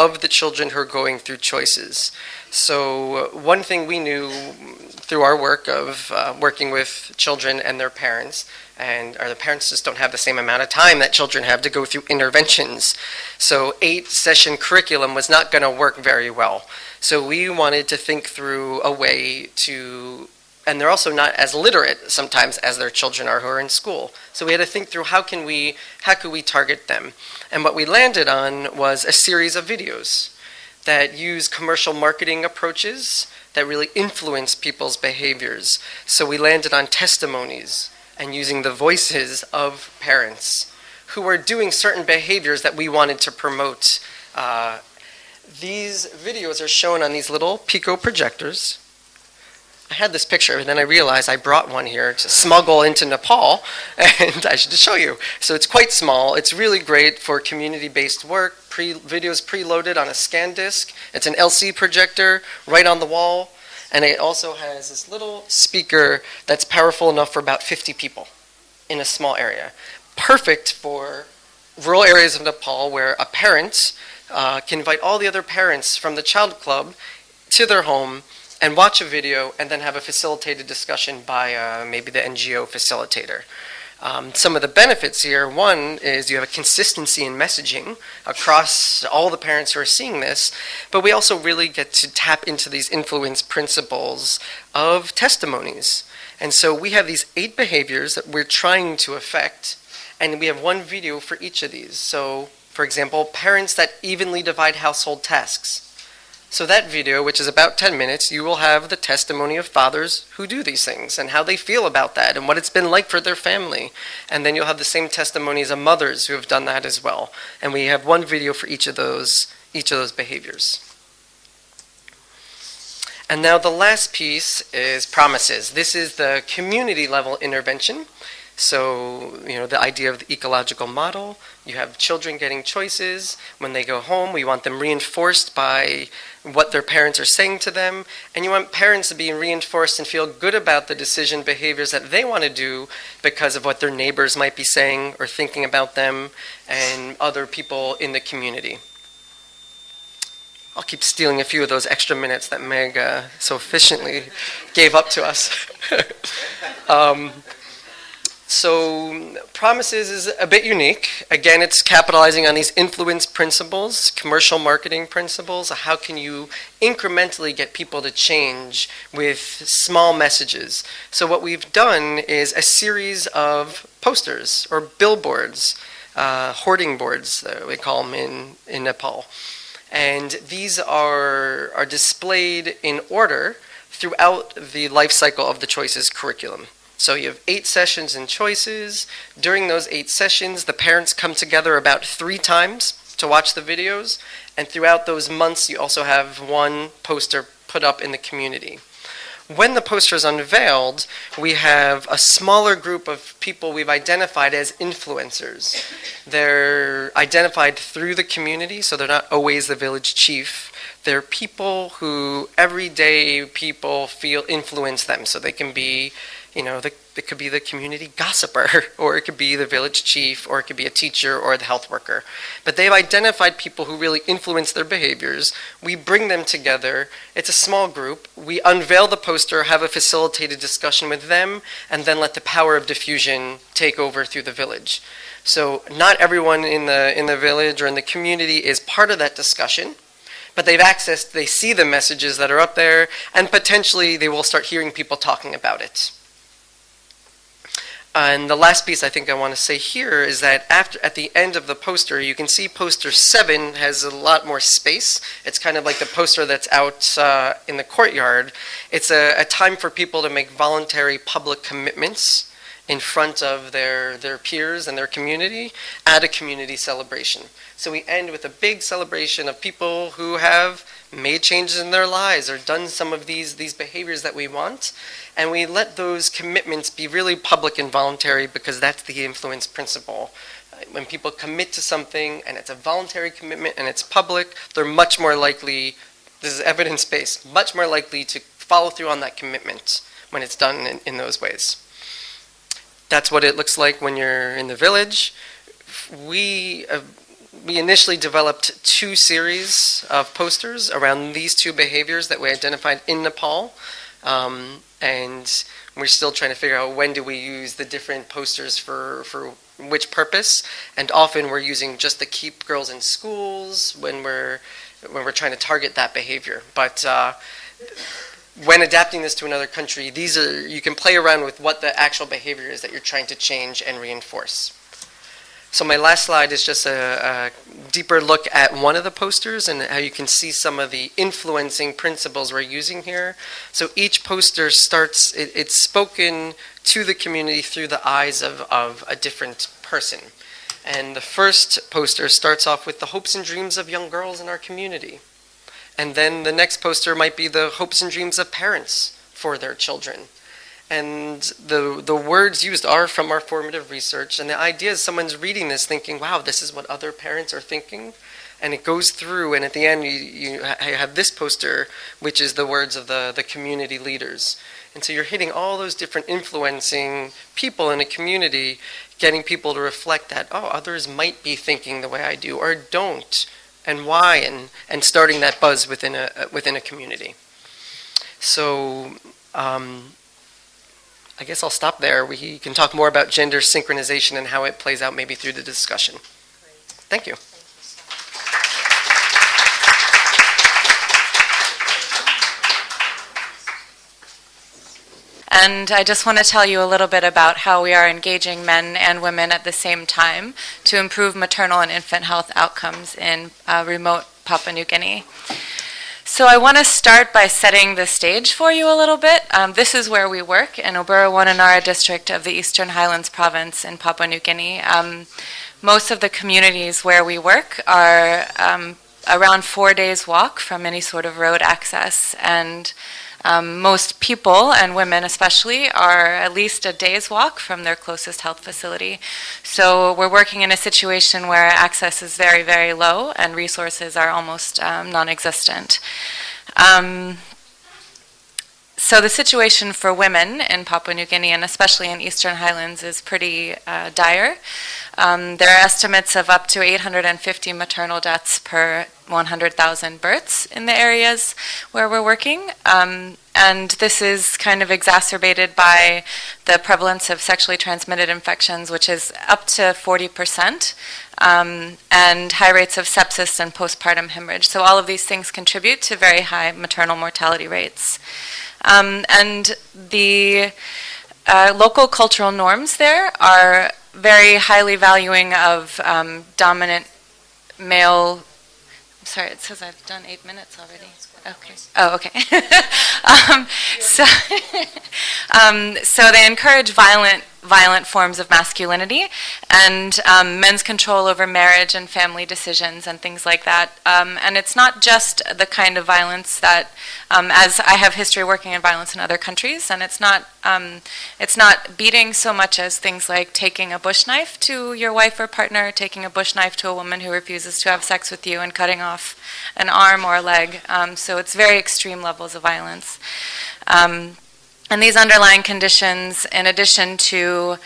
of the children who are going through choices. So one thing we knew through our work of working with children and their parents, and the parents just don't have the same amount of time that children have to go through interventions. So 8-session curriculum was not going to work very well. So we wanted to think through a way to, and they're also not as literate sometimes as their children are who are in school. So we had to think through how could we target them. And what we landed on was a series of videos that use commercial marketing approaches that really influence people's behaviors. So we landed on testimonies and using the voices of parents who were doing certain behaviors that we wanted to promote. These videos are shown on these little Pico projectors. I had this picture, and then I realized I brought one here to smuggle into Nepal, and I should just show you. So it's quite small. It's really great for community-based work. Videos preloaded on a scan disc. It's an LC projector right on the wall, and it also has this little speaker that's powerful enough for about 50 people in a small area. Perfect for rural areas of Nepal where a parent can invite all the other parents from the child club to their home and watch a video and then have a facilitated discussion by maybe the NGO facilitator. Some of the benefits here, one is you have a consistency in messaging across all the parents who are seeing this, but we also really get to tap into these influence principles of testimonies. And so we have these 8 behaviors that we're trying to affect, and we have one video for each of these. So, for example, parents that evenly divide household tasks. So that video, which is about 10 minutes, you will have the testimony of fathers who do these things and how they feel about that and what it's been like for their family. And then you'll have the same testimonies of mothers who have done that as well. And we have one video for each of those behaviors. And now the last piece is promises. This is the community level intervention. So, the idea of the ecological model, you have children getting choices. When they go home, we want them reinforced by what their parents are saying to them. And you want parents to be reinforced and feel good about the decision behaviors that they want to do because of what their neighbors might be saying or thinking about them and other people in the community. I'll keep stealing a few of those extra minutes that Meg so efficiently gave up to us. So Promises is a bit unique. Again, it's capitalizing on these influence principles, commercial marketing principles. How can you incrementally get people to change with small messages? So what we've done is a series of posters or billboards, hoarding boards, we call them in Nepal. And these are displayed in order throughout the life cycle of the Choices curriculum. So you have 8 sessions in Choices. During those 8 sessions, the parents come together about 3 times to watch the videos. And throughout those months, you also have one poster put up in the community. When the poster is unveiled, we have a smaller group of people we've identified as influencers. They're identified through the community, so they're not always the village chief. They're people who everyday people feel influence them. So they can be, it could be the community gossiper, or it could be the village chief, or it could be a teacher or the health worker. But they've identified people who really influence their behaviors. We bring them together. It's a small group. We unveil the poster, have a facilitated discussion with them, and then let the power of diffusion take over through the village. So not everyone in the village or in the community is part of that discussion, but they see the messages that are up there, and potentially they will start hearing people talking about it. And the last piece I think I want to say here is that at the end of the poster, you can see poster 7 has a lot more space. It's kind of like the poster that's out in the courtyard. It's a time for people to make voluntary public commitments in front of their peers and their community at a community celebration. So we end with a big celebration of people who have made changes in their lives or done some of these behaviors that we want. And we let those commitments be really public and voluntary because that's the influence principle. When people commit to something and it's a voluntary commitment and it's public, they're much more likely, this is evidence-based, much more likely to follow through on that commitment when it's done in those ways. That's what it looks like when you're in the village. we initially developed 2 series of posters around these 2 behaviors that we identified in Nepal. And we're still trying to figure out when do we use the different posters for which purpose. And often we're using just the keep girls in schools when we're trying to target that behavior. But when adapting this to another country, you can play around with what the actual behavior is that you're trying to change and reinforce. So my last slide is just a deeper look at one of the posters and how you can see some of the influencing principles we're using here. So each poster starts, it's spoken to the community through the eyes of a different person. And the first poster starts off with the hopes and dreams of young girls in our community. And then the next poster might be the hopes and dreams of parents for their children. And the words used are from our formative research. And the idea is someone's reading this thinking, wow, this is what other parents are thinking. And it goes through, and at the end you have this poster, which is the words of the community leaders. And so you're hitting all those different influencing people in a community, getting people to reflect that, oh, others might be thinking the way I do, or don't, and why, and starting that buzz within a community. So I guess I'll stop there. We can talk more about gender synchronization and how it plays out maybe through the discussion. Thank you. And I just want to tell you a little bit about how we are engaging men and women at the same time to improve maternal and infant health outcomes in remote Papua New Guinea. So I want to start by setting the stage for you a little bit. This is where we work in Obura Wananara district of the Eastern Highlands province in Papua New Guinea. Most of the communities where we work are around 4 days walk from any sort of road access, and most people, and women especially, are at least a day's walk from their closest health facility. So we're working in a situation where access is very, very low and resources are almost non-existent. So the situation for women in Papua New Guinea, and especially in Eastern Highlands, is pretty dire. There are estimates of up to 850 maternal deaths per 100,000 births in the areas where we're working. And this is kind of exacerbated by the prevalence of sexually transmitted infections, which is up to 40%, and high rates of sepsis and postpartum hemorrhage. So all of these things contribute to very high maternal mortality rates. And the local cultural norms there are very highly valuing of dominant male. I'm sorry, it says I've done 8 minutes already. Okay. Oh, okay. So they encourage violent forms of masculinity and men's control over marriage and family decisions and things like that. And it's not just the kind of violence that, as I have history working in violence in other countries, and it's not beating so much as things like taking a bush knife to your wife or partner, taking a bush knife to a woman who refuses to have sex with you, and cutting off an arm or a leg. So it's very extreme levels of violence. And these underlying conditions, in addition to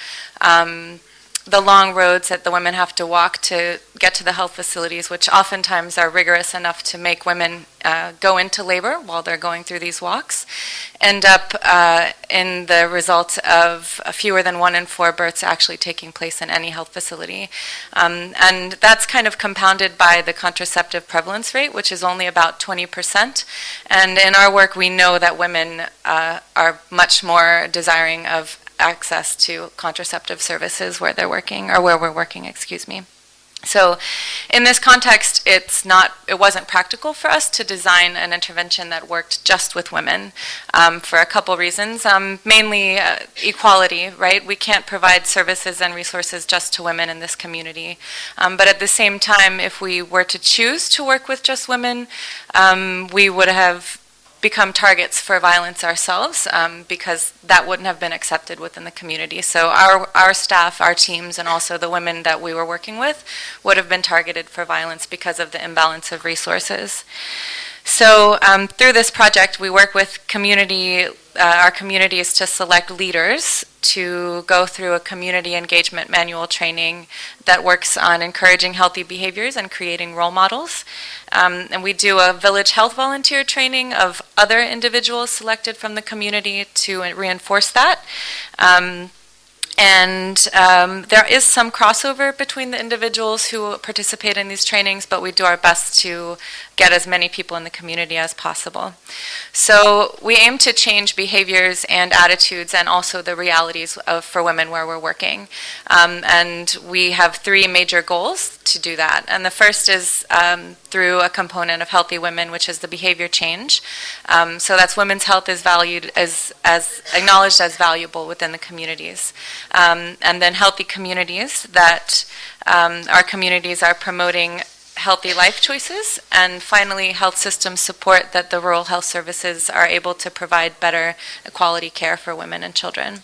the long roads that the women have to walk to get to the health facilities, which oftentimes are rigorous enough to make women go into labor while they're going through these walks, end up in the result of fewer than 1 in 4 births actually taking place in any health facility. And that's kind of compounded by the contraceptive prevalence rate, which is only about 20%. And in our work, we know that women are much more desiring of access to contraceptive services where they're working, or where we're working, excuse me. So in this context, it wasn't practical for us to design an intervention that worked just with women for a couple reasons. Mainly equality, right? We can't provide services and resources just to women in this community. But at the same time, if we were to choose to work with just women, we would have become targets for violence ourselves, because that wouldn't have been accepted within the community. So our staff, our teams, and also the women that we were working with would have been targeted for violence because of the imbalance of resources. So through this project, we work with our communities to select leaders to go through a community engagement manual training that works on encouraging healthy behaviors and creating role models. And we do a village health volunteer training of other individuals selected from the community to reinforce that. And there is some crossover between the individuals who participate in these trainings, but we do our best to get as many people in the community as possible. So we aim to change behaviors and attitudes and also the realities for women where we're working. And we have 3 major goals to do that. And the first is through a component of Healthy Women, which is the behavior change. So that's women's health is valued as acknowledged as valuable within the communities. And then healthy communities, that our communities are promoting healthy life choices, and finally health system support that the rural health services are able to provide better quality care for women and children.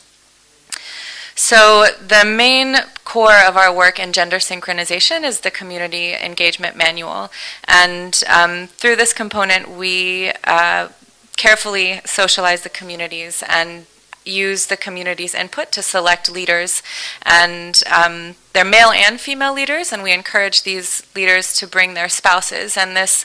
So the main core of our work in gender synchronization is the community engagement manual, and through this component we carefully socialize the communities and use the community's input to select leaders, and they're male and female leaders, and we encourage these leaders to bring their spouses, and this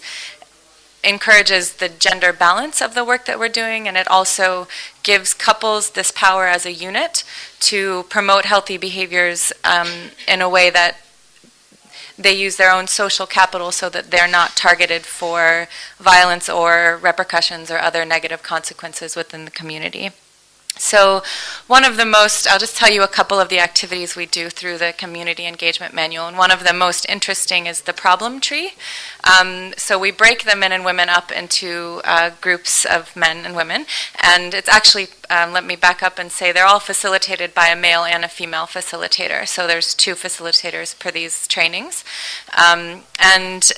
encourages the gender balance of the work that we're doing, and it also gives couples this power as a unit to promote healthy behaviors in a way that they use their own social capital so that they're not targeted for violence or repercussions or other negative consequences within the community. So I'll just tell you a couple of the activities we do through the community engagement manual, and one of the most interesting is the problem tree. So we break the men and women up into groups of men and women, and it's actually, let me back up and say, they're all facilitated by a male and a female facilitator. So there's 2 facilitators per these trainings. And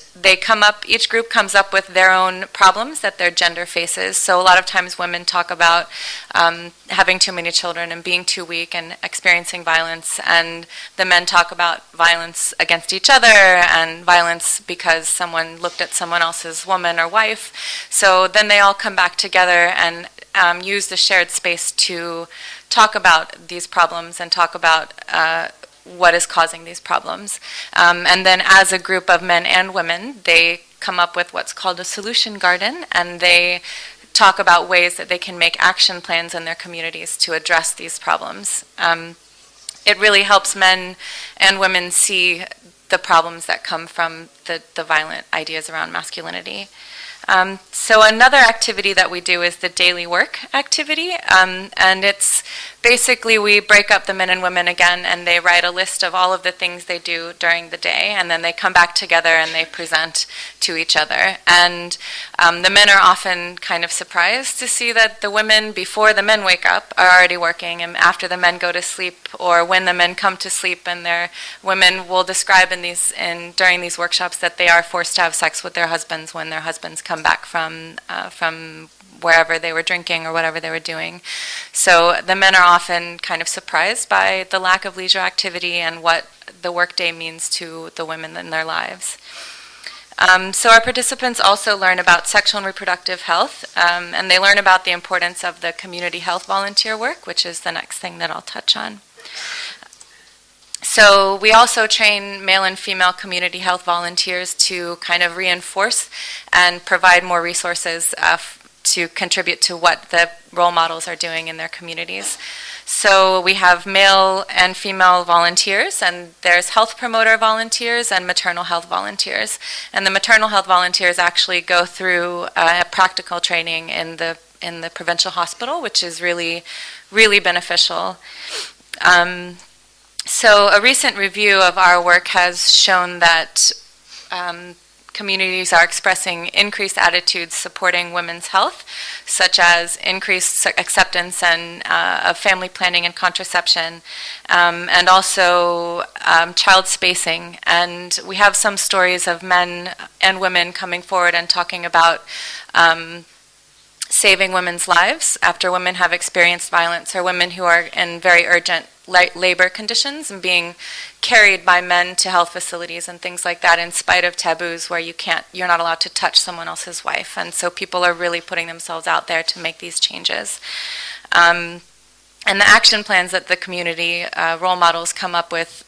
each group comes up with their own problems that their gender faces. So a lot of times women talk about having too many children and being too weak and experiencing violence, and the men talk about violence against each other and violence because someone looked at someone else's woman or wife. So then they all come back together and use the shared space to talk about these problems and talk about what is causing these problems. And then as a group of men and women, they come up with what's called a solution garden, and they talk about ways that they can make action plans in their communities to address these problems. It really helps men and women see the problems that come from the violent ideas around masculinity. So another activity that we do is the daily work activity, and it's basically we break up the men and women again, and they write a list of all of the things they do during the day, and then they come back together and they present to each other. And the men are often kind of surprised to see that the women, before the men wake up, are already working, and after the men go to sleep, or when the men come to sleep, and their women will describe during these workshops that they are forced to have sex with their husbands when their husbands come back from wherever they were drinking or whatever they were doing. So the men are often kind of surprised by the lack of leisure activity and what the workday means to the women in their lives. So our participants also learn about sexual and reproductive health, and they learn about the importance of the community health volunteer work, which is the next thing that I'll touch on. So we also train male and female community health volunteers to kind of reinforce and provide more resources to contribute to what the role models are doing in their communities. So we have male and female volunteers, and there's health promoter volunteers and maternal health volunteers. And the maternal health volunteers actually go through a practical training in the provincial hospital, which is really, really beneficial. So a recent review of our work has shown that communities are expressing increased attitudes supporting women's health, such as increased acceptance of family planning and contraception, and also child spacing. And we have some stories of men and women coming forward and talking about saving women's lives after women have experienced violence, or women who are in very urgent labor conditions and being carried by men to health facilities and things like that, in spite of taboos where you're not allowed to touch someone else's wife. And so people are really putting themselves out there to make these changes. And the action plans that the community role models come up with,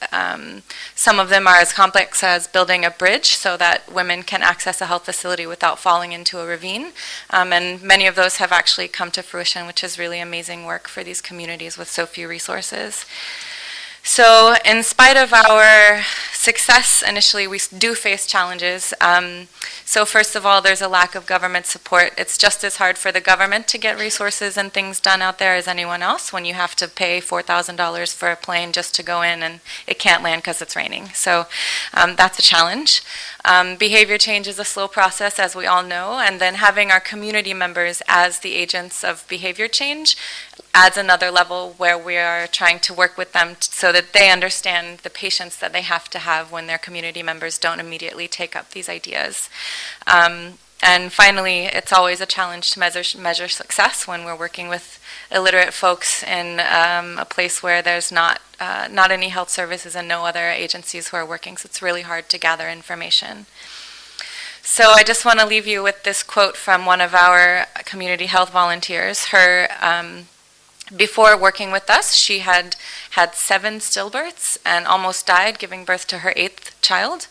some of them are as complex as building a bridge so that women can access a health facility without falling into a ravine. And many of those have actually come to fruition, which is really amazing work for these communities with so few resources. So in spite of our success initially, we do face challenges. So first of all, there's a lack of government support. It's just as hard for the government to get resources and things done out there as anyone else when you have to pay $4,000 for a plane just to go in and it can't land because it's raining. So that's a challenge. Behavior change is a slow process, as we all know, and then having our community members as the agents of behavior change adds another level where we are trying to work with them so that they understand the patience that they have to have when their community members don't immediately take up these ideas. And finally, it's always a challenge to measure success when we're working with illiterate folks in a place where there's not any health services and no other agencies who are working, so it's really hard to gather information. So I just want to leave you with this quote from one of our community health volunteers. Before working with us, she had 7 stillbirths and almost died giving birth to her 8th child.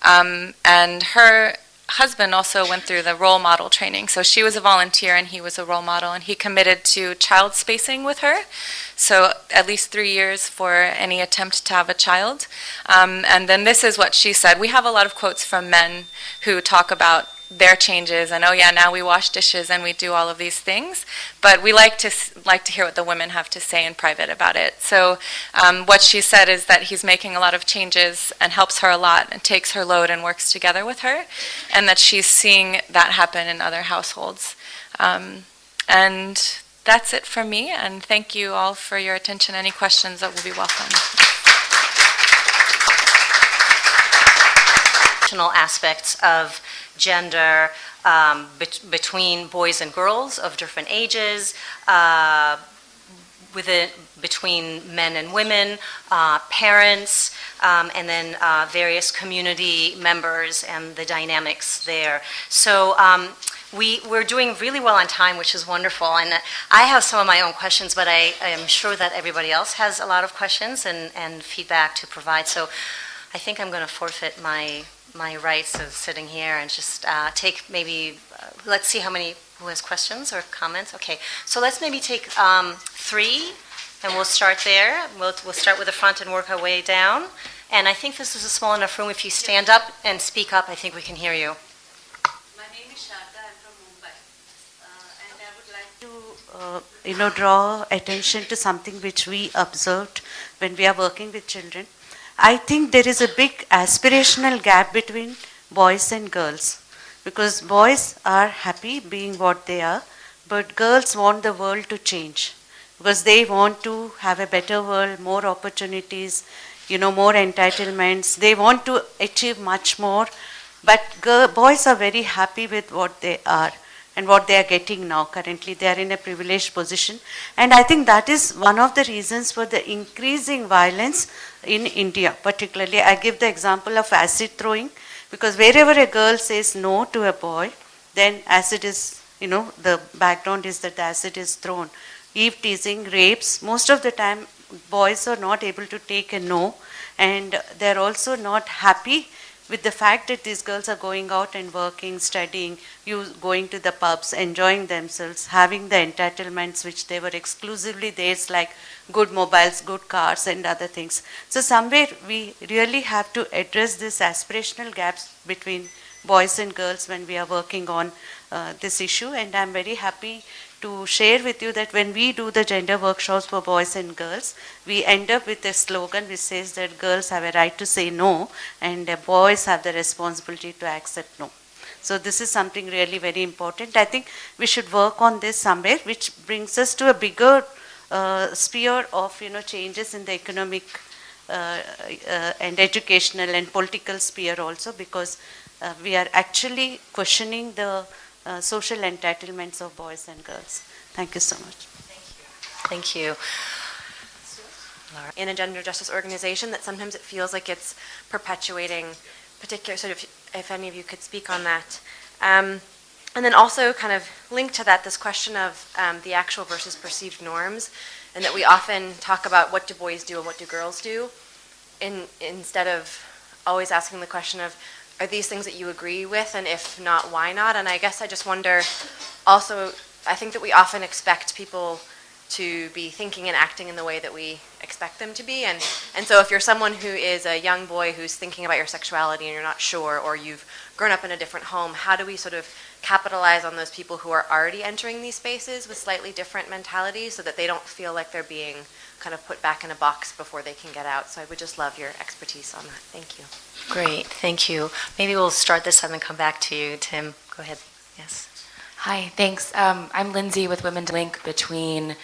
And her husband also went through the role model training. So she was a volunteer and he was a role model, and he committed to child spacing with her. So at least 3 years for any attempt to have a child. And then this is what she said. We have a lot of quotes from men who talk about their changes and, oh yeah, now we wash dishes and we do all of these things, but we like to hear what the women have to say in private about it. So what she said is that he's making a lot of changes and helps her a lot and takes her load and works together with her, and that she's seeing that happen in other households. And that's it for me, and thank you all for your attention. Any questions that will be welcome. Aspects of gender between boys and girls of different ages, between men and women, parents, and then various community members and the dynamics there. So we're doing really well on time, which is wonderful. And I have some of my own questions, but I am sure that everybody else has a lot of questions and feedback to provide. So I think I'm going to forfeit my rights of sitting here and just take maybe, let's see who has questions or comments. Okay, so let's maybe take 3, and we'll start there. We'll start with the front and work our way down. And I think this is a small enough room. If you stand up and speak up, I think we can hear you. My name is Sharda. I'm from Mumbai. And I would like to, draw attention to something which we observed when we are working with children. I think there is a big aspirational gap between boys and girls, because boys are happy being what they are, but girls want the world to change because they want to have a better world, more opportunities, more entitlements. They want to achieve much more, but boys are very happy with what they are and what they are getting now. Currently, they are in a privileged position. And I think that is one of the reasons for the increasing violence in India, particularly. I give the example of acid throwing, because wherever a girl says no to a boy, then acid is, the background is that the acid is thrown. Eve teasing, rapes, most of the time boys are not able to take a no, and they're also not happy with the fact that these girls are going out and working, studying, going to the pubs, enjoying themselves, having the entitlements which they were exclusively theirs, like good mobiles, good cars, and other things. So somewhere we really have to address this aspirational gaps between boys and girls when we are working on this issue. And I'm very happy to share with you that when we do the gender workshops for boys and girls, we end up with a slogan which says that girls have a right to say no, and boys have the responsibility to accept no. So this is something really very important. I think we should work on this somewhere, which brings us to a bigger sphere of changes in the economic and educational and political sphere also, because we are actually questioning the social entitlements of boys and girls. Thank you so much. Thank you. in a gender justice organization that sometimes it feels like it's perpetuating particular sort of, if any of you could speak on that. And then also kind of linked to that, this question of the actual versus perceived norms, and that we often talk about what do boys do and what do girls do, instead of always asking the question of, are these things that you agree with, and if not, why not? And I guess I just wonder, also, I think that we often expect people to be thinking and acting in the way that we expect them to be. And so if you're someone who is a young boy who's thinking about your sexuality and you're not sure, or you've grown up in a different home, how do we sort of capitalize on those people who are already entering these spaces with slightly different mentalities so that they don't feel like they're being kind of put back in a box before they can get out? So I would just love your expertise on that. Thank you. Great, thank you. Maybe we'll start this and then come back to you, Tim. Go ahead. Yes. Hi, thanks. I'm Lindsay with Women to Link between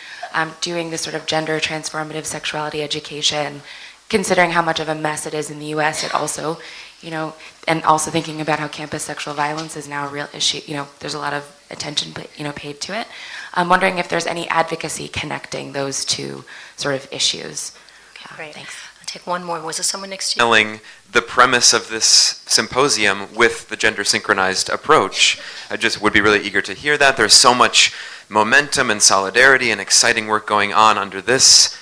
doing this sort of gender transformative sexuality education, considering how much of a mess it is in the US, it also, and also thinking about how campus sexual violence is now a real issue. There's a lot of attention, paid to it. I'm wondering if there's any advocacy connecting those two sort of issues. Okay, great. Thanks. I'll take one more. Was there someone next to you? Telling the premise of this symposium with the gender synchronized approach. I just would be really eager to hear that. There's so much momentum and solidarity and exciting work going on under this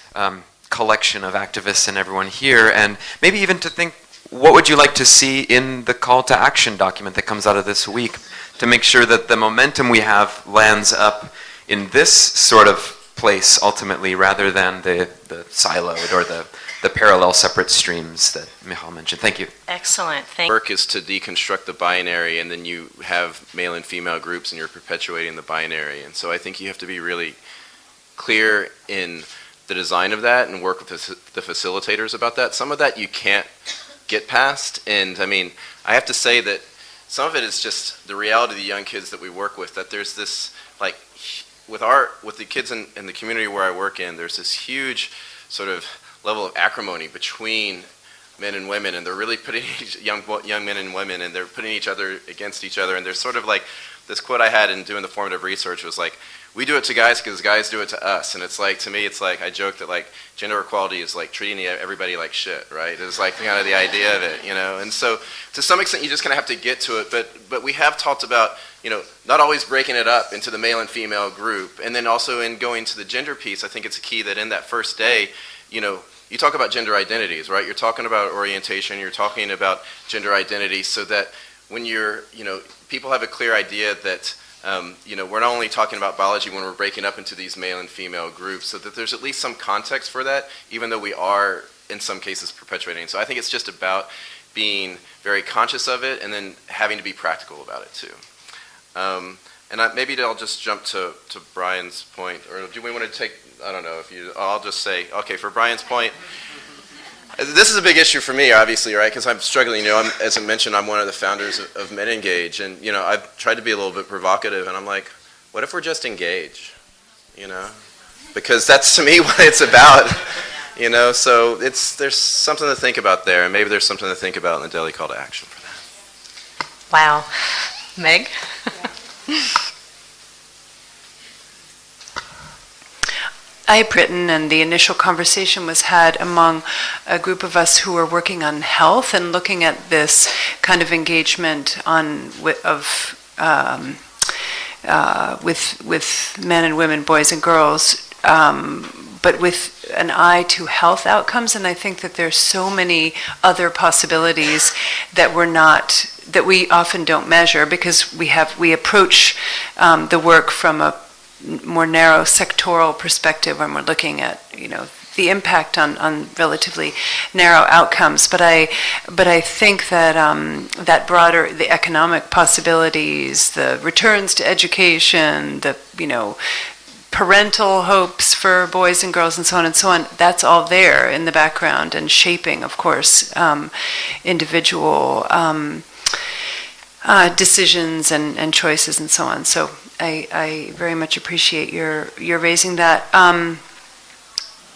collection of activists and everyone here, and maybe even to think, what would you like to see in the call to action document that comes out of this week to make sure that the momentum we have lands up in this sort of place ultimately, rather than the siloed or the parallel separate streams that Michal mentioned. Thank you. Excellent. Thank Work is to deconstruct the binary, and then you have male and female groups and you're perpetuating the binary. And so I think you have to be really clear in the design of that and work with the facilitators about that. Some of that you can't get past, and I mean, I have to say that some of it is just the reality of the young kids that we work with, that there's this, like, with the kids in the community where I work in, there's this huge sort of level of acrimony between men and women, and they're really putting young men and women, and they're putting each other against each other, and there's sort of like, this quote I had in doing the formative research was like, we do it to guys because guys do it to us. And it's like, to me, it's like, I joke that like gender equality is like treating everybody like shit, right? It's like kind of the idea of it, And so to some extent, you just kind of have to get to it. But we have talked about, not always breaking it up into the male and female group. And then also in going to the gender piece, I think it's a key that in that first day, you talk about gender identities, right? You're talking about orientation, you're talking about gender identity, so that when people have a clear idea that, we're not only talking about biology when we're breaking up into these male and female groups, so that there's at least some context for that, even though we are, in some cases, perpetuating. So I think it's just about being very conscious of it and then having to be practical about it, too. Maybe I'll just jump to Brian's point, or do we want to take, I don't know, I'll just say, okay, for Brian's point, this is a big issue for me, obviously, right? Because I'm struggling. As I mentioned, I'm one of the founders of Men Engage, and I've tried to be a little bit provocative, and I'm like, what if we're just engage? Because that's to me what it's about. So there's something to think about there, and maybe there's something to think about in the daily call to action for that. Wow, Meg. I had written, and the initial conversation was had among a group of us who were working on health and looking at this kind of engagement with men and women, boys and girls, but with an eye to health outcomes. And I think that there's so many other possibilities that we often don't measure, because we approach the work from a more narrow sectoral perspective when we're looking at the impact on relatively narrow outcomes. But I think that that broader, the economic possibilities, the returns to education, the parental hopes for boys and girls, and so on, that's all there in the background and shaping, of course, individual decisions and choices and so on. So I very much appreciate your raising that.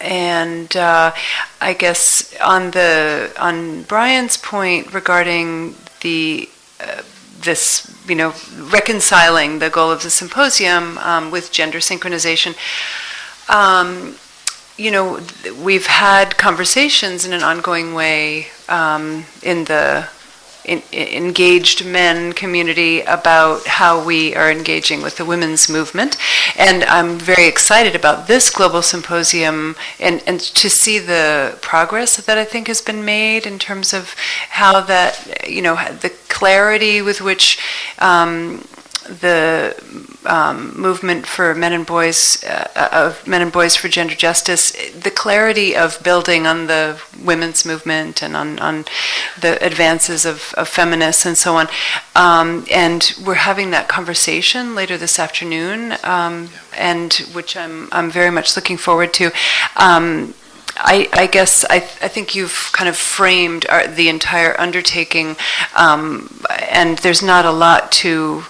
And I guess on Brian's point regarding this reconciling the goal of the symposium with gender synchronization, we've had conversations in an ongoing way in the engaged men community about how we are engaging with the women's movement. And I'm very excited about this global symposium and to see the progress that I think has been made in terms of how that, the clarity with which the movement for men and boys, of men and boys for gender justice, the clarity of building on the women's movement and on the advances of feminists and so on. And we're having that conversation later this afternoon, and which I'm very much looking forward to. I guess I think you've kind of framed the entire undertaking, and there's not a lot to.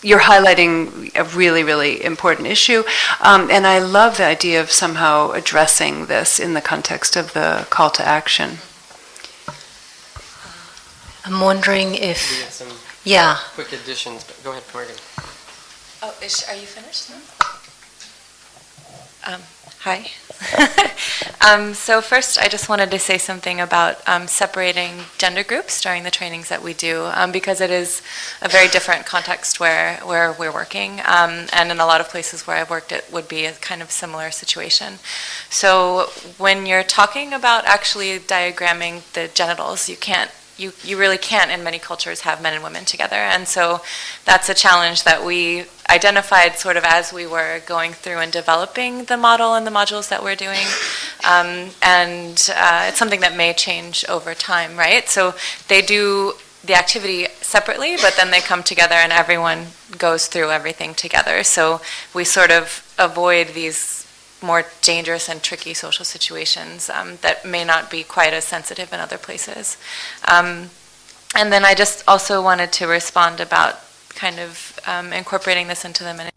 You're highlighting a really, really important issue, and I love the idea of somehow addressing this in the context of the call to action. I'm wondering We had if, some yeah, quick additions, but go ahead, Morgan. Oh, are you finished now? Hi. So first, I just wanted to say something about separating gender groups during the trainings that we do, because it is a very different context where we're working, and in a lot of places where I've worked, it would be a kind of similar situation. So when you're talking about actually diagramming the genitals, you really can't in many cultures have men and women together. And so that's a challenge that we identified sort of as we were going through and developing the model and the modules that we're doing. And it's something that may change over time, right? So they do the activity separately, but then they come together and everyone goes through everything together. So we sort of avoid these more dangerous and tricky social situations that may not be quite as sensitive in other places. And then I just also wanted to respond about kind of incorporating this into the